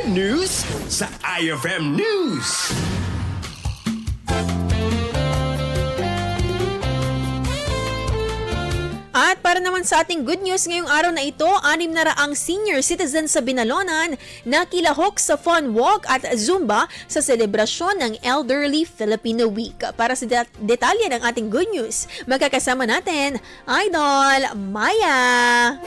Good news sa IFM News. At para naman sa ating good news ngayong araw na ito, 600 senior citizens sa Binalonan na kilahok sa fun walk at Zumba sa selebrasyon ng Elderly Filipino Week. Para sa detalye ng ating good news, magkakasama natin, Idol Maya!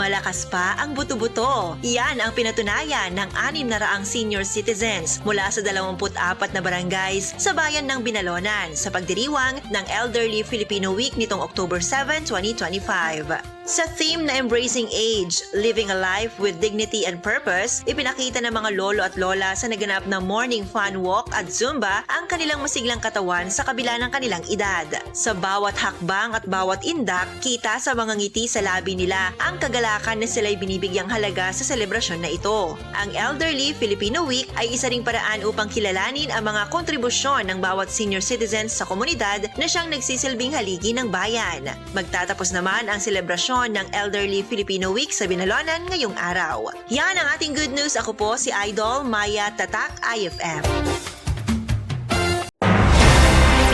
Malakas pa ang buto-buto. Yan ang pinatunayan ng 600 senior citizens mula sa 24 na barangays sa bayan ng Binalonan sa pagdiriwang ng Elderly Filipino Week nitong October 7, 2025. Sa theme na Embracing Age, Living a Life with Dignity and Purpose, ipinakita ng mga lolo at lola sa naganap na morning fun walk at Zumba ang kanilang masiglang katawan sa kabila ng kanilang edad. Sa bawat hakbang at bawat indak, kita sa mga ngiti sa labi nila ang kagalakan na sila'y binibigyang halaga sa selebrasyon na ito. Ang Elderly Filipino Week ay isa ring paraan upang kilalanin ang mga kontribusyon ng bawat senior citizens sa komunidad na siyang nagsisilbing haligi ng bayan. Magtatapos naman ang selebrasyon ng Elderly Filipino Week sa Binalonan ngayong araw. Yan ang ating good news. Ako po si Idol Maya Tatak, IFM.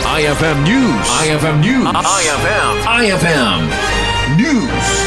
IFM News. IFM News. IFM News.